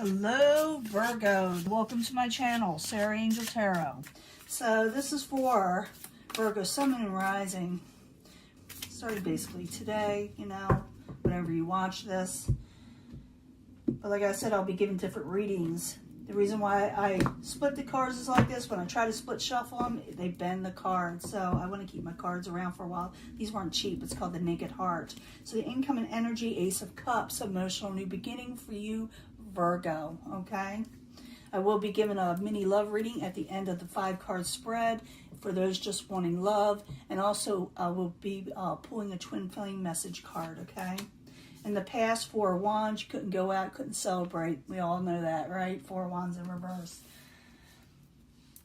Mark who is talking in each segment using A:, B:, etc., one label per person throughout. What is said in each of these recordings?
A: Hello Virgo, welcome to my channel, Sarah Angel Tarot. So this is for Virgo Sun and Rising. Started basically today, whenever you watch this. But like I said, I'll be giving different readings. The reason why I split the cards is like this. When I try to split shuffle them, they bend the cards. So I want to keep my cards around for a while. These weren't cheap. It's called the Naked Heart. So the incoming energy, Ace of Cups, emotional new beginning for you, Virgo, okay? I will be giving a mini love reading at the end of the 5-card spread for those just wanting love. And also I will be pulling a twin flame message card, okay? In the past, 4 of Wands, you couldn't go out, couldn't celebrate. We all know that, right? 4 of Wands in reverse.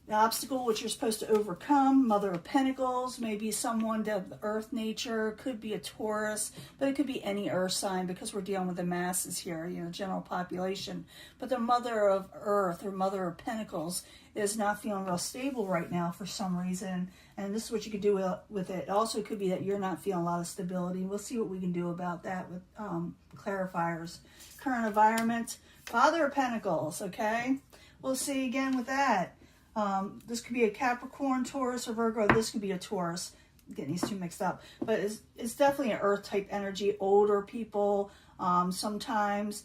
A: The obstacle which you're supposed to overcome, Mother of Pentacles, maybe someone of the earth nature, could be a Taurus, but it could be any earth sign because we're dealing with the masses here, general population. But the Mother of Earth or Mother of Pentacles is not feeling real stable right now for some reason, and this is what you could do with it. It also could be that you're not feeling a lot of stability. We'll see what we can do about that with clarifiers. Current environment, Father of Pentacles, okay? We'll see again with that. This could be a Capricorn, Taurus, or Virgo. This could be a Taurus. I'm getting these two mixed up. But it's definitely an earth-type energy. Older people, sometimes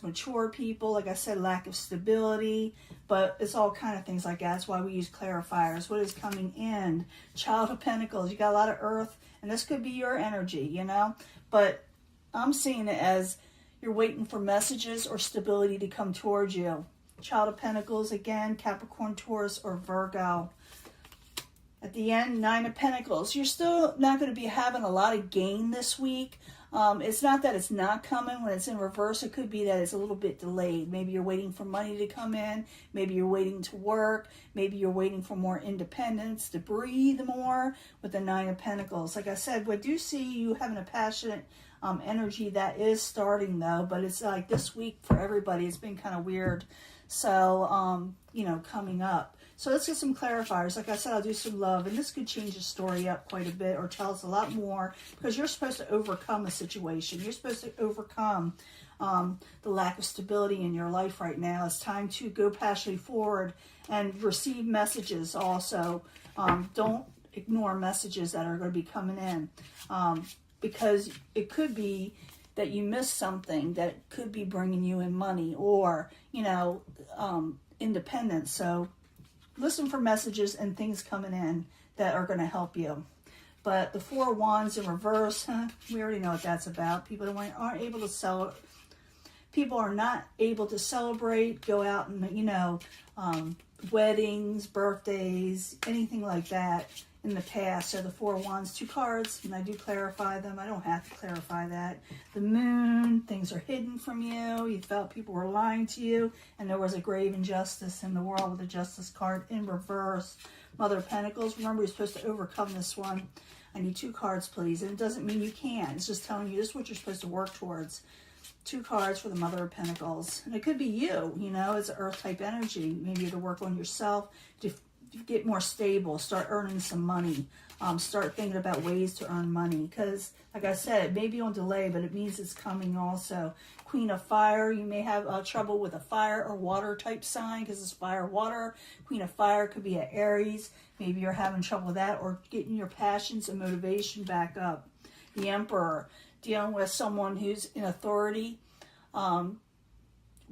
A: mature people. Like I said, lack of stability. But it's all kind of things like that. That's why we use clarifiers. What is coming in? Child of Pentacles. You got a lot of earth. And this could be your energy, But I'm seeing it as you're waiting for messages or stability to come towards you. Child of Pentacles, again, Capricorn, Taurus, or Virgo. At the end, 9 of Pentacles. You're still not going to be having a lot of gain this week. It's not that it's not coming. When it's in reverse, it could be that it's a little bit delayed. Maybe you're waiting for money to come in. Maybe you're waiting to work. Maybe you're waiting for more independence, to breathe more with the 9 of Pentacles. Like I said, I do see you having a passionate energy that is starting, though. But it's like this week for everybody, it's been kind of weird. So, coming up. So let's get some clarifiers. Like I said, I'll do some love. And this could change the story up quite a bit or tell us a lot more. Because you're supposed to overcome a situation. You're supposed to overcome the lack of stability in your life right now. It's time to go passionately forward and receive messages also. Don't ignore messages that are going to be coming in. Because it could be that you missed something that could be bringing you in money or, independence. So listen for messages and things coming in that are going to help you. But the 4 of Wands in reverse, we already know what that's about. People aren't able to sell. People are not able to celebrate, go out and, weddings, birthdays, anything like that in the past. So the 4 of Wands, 2 cards, and I do clarify them. I don't have to clarify that. The Moon, things are hidden from you. You felt people were lying to you, and there was a grave injustice in the world with the Justice card in reverse. Mother of Pentacles, remember you're supposed to overcome this one. I need 2 cards, please. And it doesn't mean you can't. It's just telling you this is what you're supposed to work towards. 2 cards for the Mother of Pentacles. And it could be you, it's an earth-type energy. Maybe to work on yourself, to get more stable, start earning some money, start thinking about ways to earn money. Because, like I said, it may be on delay, but it means it's coming also. Queen of Fire, you may have trouble with a fire or water type sign because it's fire, water. Queen of Fire could be an Aries.Maybe you're having trouble with that or getting your passions and motivation back up. The Emperor, dealing with someone who's in authority,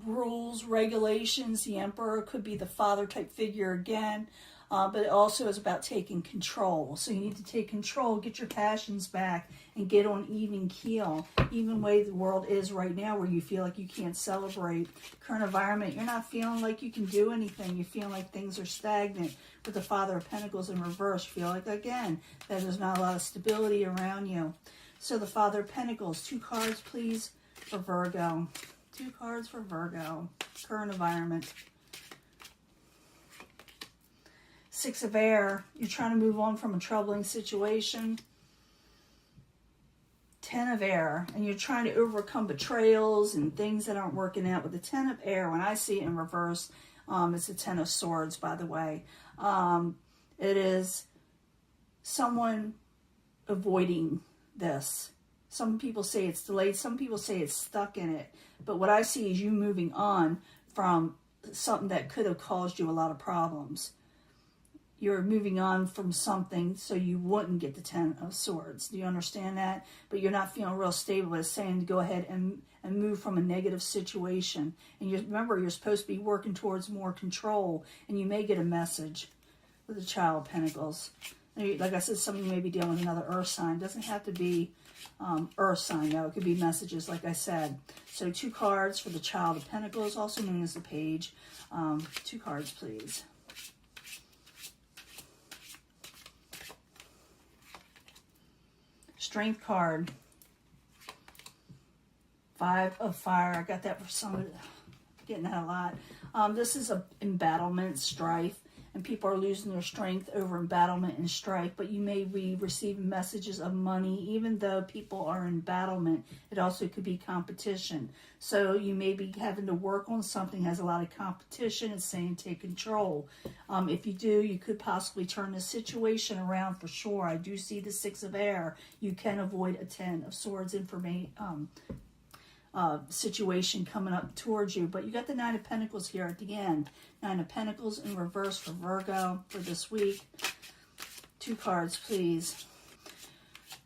A: rules, regulations. The Emperor could be the father type figure again, but it also is about taking control. So you need to take control, get your passions back, and get on even keel. Even way the world is right now where you feel like you can't celebrate. Current environment, you're not feeling like you can do anything. You're feeling like things are stagnant. With the Father of Pentacles in reverse, you feel like, again, that there's not a lot of stability around you. So the Father of Pentacles, 2 cards, please, for Virgo. 2 cards for Virgo. Current environment. 6 of Air. You're trying to move on from a troubling situation. 10 of Air. And you're trying to overcome betrayals and things that aren't working out. With the 10 of Air, when I see it in reverse, it's the 10 of Swords, by the way. It is someone avoiding this. Some people say it's delayed. Some people say it's stuck in it. But what I see is you moving on from something that could have caused you a lot of problems. You're moving on from something so you wouldn't get the Ten of Swords. Do you understand that? But you're not feeling real stable. It's saying to go ahead and move from a negative situation. And remember, you're supposed to be working towards more control. And you may get a message with the Child of Pentacles. Like I said, some of you may be dealing with another earth sign. It doesn't have to be earth sign, though. It could be messages, like I said. So 2 cards for the Child of Pentacles, also known as the Page. 2 cards, please. Strength card. 5 of Fire. I got that for some, getting that a lot. This is a embattlement, strife. And people are losing their strength over embattlement and strife. But you may be receiving messages of money. Even though people are in embattlement, it also could be competition. So you may be having to work on something that has a lot of competition. It's saying take control. If you do, you could possibly turn the situation around for sure. I do see the 6 of Air. You can avoid a 10 of Swords situation coming up towards you. But you got the 9 of Pentacles here at the end. 9 of Pentacles in reverse for Virgo for this week. 2 cards, please,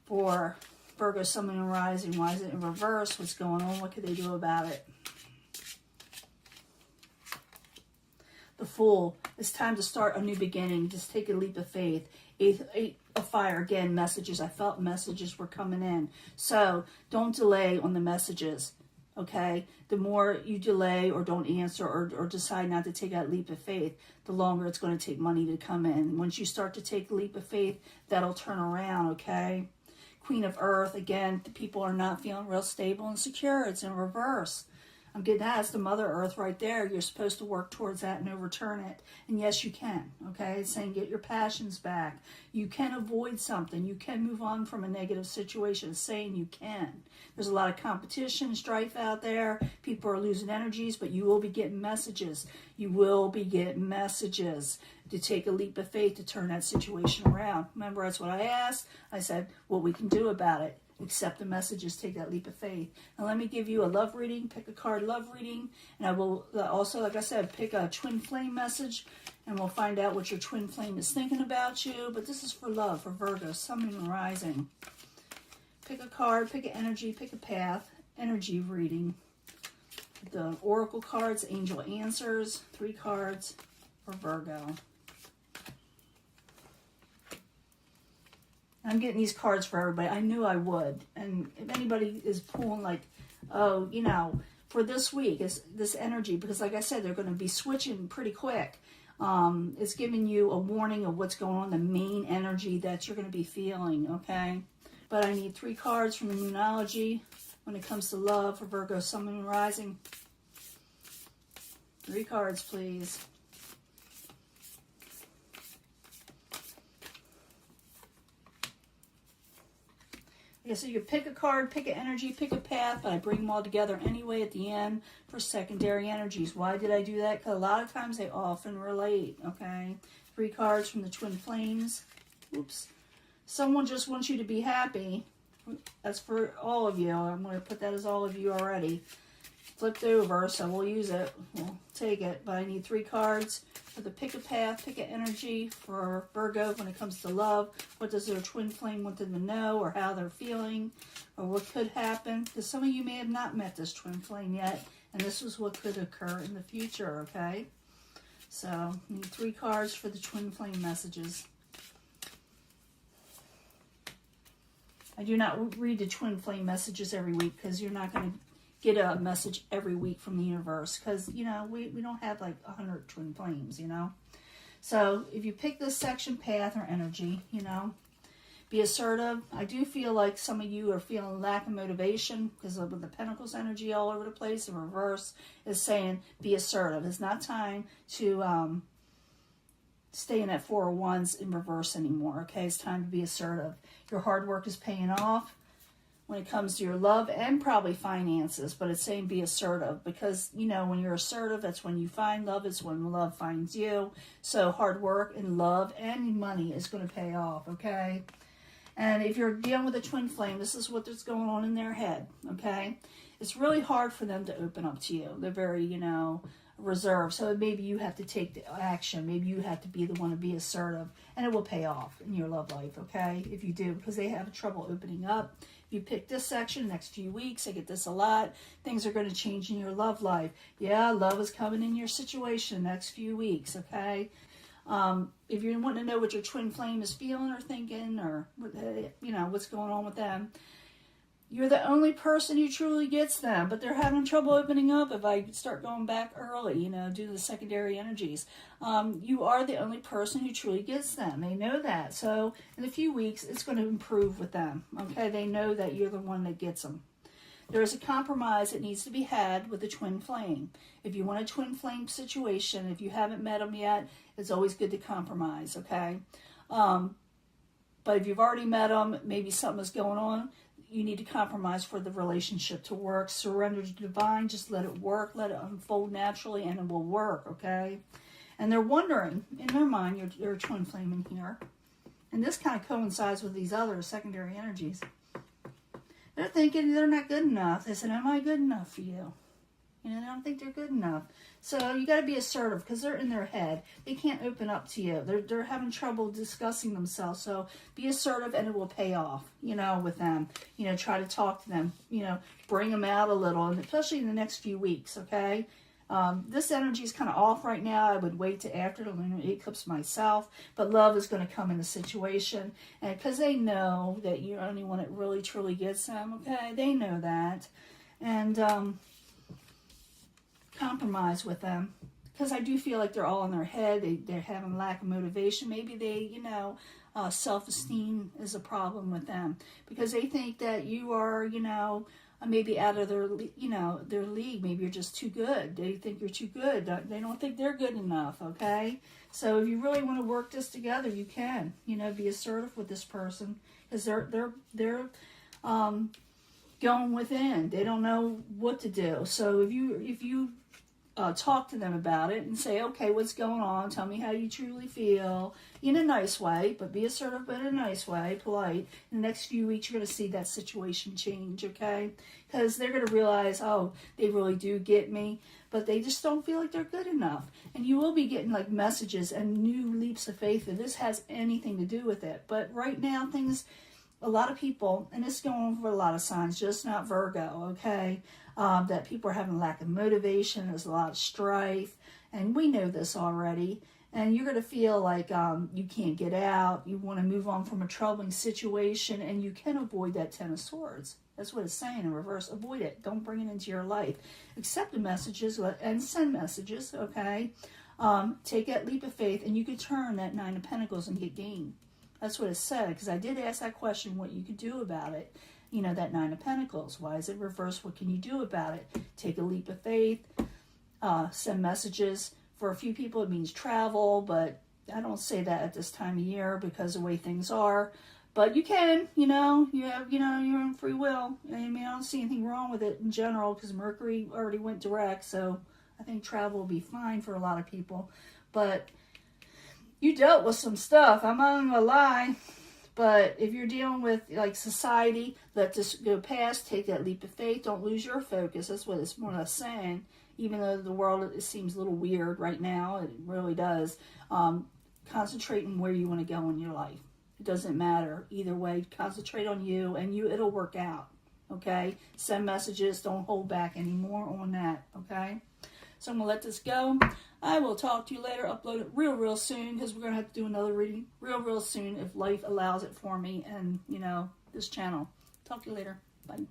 A: for Virgo, Sun, Moon, and Rising. Why is it in reverse? What's going on? What could they do about it? The Fool. It's time to start a new beginning. Just take a leap of faith. 8 of Fire. Again, messages. I felt messages were coming in. So don't delay on the messages. Okay? The more you delay or don't answer or decide not to take that leap of faith, the longer it's going to take money to come in. Once you start to take the leap of faith, that'll turn around. Okay? Queen of Earth. Again, the people are not feeling real stable and secure. It's in reverse. I'm getting that. It's the Mother Earth right there. You're supposed to work towards that and overturn it. And yes, you can. Okay? It's saying get your passions back. You can avoid something. You can move on from a negative situation. It's saying you can. There's a lot of competition, strife out there. People are losing energies, but you will be getting messages. You will be getting messages to take a leap of faith to turn that situation around. Remember, that's what I asked. I said, what we can do about it. Accept the messages, take that leap of faith. Now let me give you a love reading. Pick a card, love reading. And I will also, like I said, pick a twin flame message. And we'll find out what your twin flame is thinking about you. But this is for love, for Virgo, Sun, Moon, and Rising. Pick a card, pick an energy, pick a path. Energy reading. The Oracle cards, Angel Answers. 3 cards for Virgo. I'm getting these cards for everybody. I knew I would. And if anybody is pulling like, oh, you know, for this week, is this energy, because like I said, they're going to be switching pretty quick. It's giving you a warning of what's going on, the main energy that you're going to be feeling, okay? But I need 3 cards from the Moonology when it comes to love for Virgo, Sun, Moon, and Rising. 3 cards, please. Yeah, so you pick a card, pick an energy, pick a path, but I bring them all together anyway at the end for secondary energies. Why did I do that? Because a lot of times they often relate, okay? 3 cards from the Twin Flames. Oops. Someone just wants you to be happy. That's for all of you. I'm going to put that as all of you already. Flipped over, so we'll use it. We'll take it. But I need 3 cards for the pick a path, pick an energy for Virgo when it comes to love. What does their twin flame want them to know, or how they're feeling, or what could happen? Because some of you may have not met this twin flame yet, and this is what could occur in the future, okay? So, I need 3 cards for the twin flame messages. I do not read the twin flame messages every week because you're not going to get a message every week from the universe, because, you know, we don't have like 100 twin flames, you know. So if you pick this section, path or energy, you know, be assertive. I do feel like some of you are feeling lack of motivation because of the Pentacles energy all over the place. The reverse is saying be assertive. It's not time to stay in that 4 of Wands in reverse anymore, okay? It's time to be assertive. Your hard work is paying off when it comes to your love and probably finances, but it's saying be assertive because, you know, when you're assertive, that's when you find love. It's when love finds you. So hard work and love and money is going to pay off, okay? And if you're dealing with a twin flame, this is what's going on in their head, okay? It's really hard for them to open up to you. They're very, you know, reserved. So maybe you have to take the action. Maybe you have to be the one to be assertive, and it will pay off in your love life, okay? If you do, because they have trouble opening up. If you pick this section, next few weeks, I get this a lot, things are going to change in your love life. Yeah, love is coming in your situation next few weeks, okay? If you want to know what your twin flame is feeling or thinking, or, you know, what's going on with them, you're the only person who truly gets them, but they're having trouble opening up if I start going back early, you know, due to the secondary energies. You are the only person who truly gets them. They know that. So in a few weeks, it's going to improve with them, okay? They know that you're the one that gets them. There is a compromise that needs to be had with the twin flame. If you want a twin flame situation, if you haven't met them yet, it's always good to compromise, okay? But if you've already met them, maybe something is going on, you need to compromise for the relationship to work. Surrender to divine. Just let it work. Let it unfold naturally, and it will work, okay? And they're wondering, in their mind, you're a twin flame in here. And this kind of coincides with these other secondary energies. They're thinking they're not good enough. They said, am I good enough for you? You know, they don't think they're good enough. So you got to be assertive because they're in their head. They can't open up to you. They're having trouble discussing themselves. So be assertive and it will pay off, you know, with them. You know, try to talk to them, you know, bring them out a little, and especially in the next few weeks, okay? This energy is kind of off right now. I would wait to after the lunar eclipse myself. But love is going to come in the situation. And because they know that you're the only one that really, truly gets them, okay? They know that. And compromise with them. Because I do feel like they're all in their head. They're having lack of motivation. Maybe they, you know, self-esteem is a problem with them. Because they think that you are, you know, maybe out of their, you know, their league. Maybe you're just too good. They think you're too good. They don't think they're good enough, okay? So if you really want to work this together, you can. You know, be assertive with this person. Because they're going within. They don't know what to do. So if you talk to them about it and say, okay, what's going on? Tell me how you truly feel in a nice way, but be assertive, but in a nice way, polite. In the next few weeks, you're going to see that situation change, okay? Because they're going to realize, oh, they really do get me, but they just don't feel like they're good enough. And you will be getting like messages and new leaps of faith if this has anything to do with it. But right now, a lot of people, and it's going on for a lot of signs, just not Virgo, okay? That people are having lack of motivation. There's a lot of strife, and we know this already. And you're going to feel like you can't get out. You want to move on from a troubling situation, and you can avoid that Ten of Swords. That's what it's saying in reverse. Avoid it. Don't bring it into your life. Accept the messages and send messages, okay? Take that leap of faith, and you could turn that Nine of Pentacles and get gain. That's what it said, because I did ask that question, what you could do about it. You know, that Nine of Pentacles. Why is it reversed? What can you do about it? Take a leap of faith. Send messages. For a few people, it means travel, but I don't say that at this time of year because of the way things are. But you can, you know, your own free will. I mean, I don't see anything wrong with it in general because Mercury already went direct, so I think travel will be fine for a lot of people. But you dealt with some stuff. I'm not gonna lie. But if you're dealing with, like, society, let this go past. Take that leap of faith. Don't lose your focus. That's what it's more or less saying. Even though the world, it seems a little weird right now, it really does. Concentrate on where you want to go in your life. It doesn't matter. Either way, concentrate on you, and it'll work out, okay? Send messages. Don't hold back anymore on that, okay? So I'm going to let this go. I will talk to you later. Upload it real soon because we're going to have to do another reading real soon if life allows it for me and, you know, this channel. Talk to you later. Bye.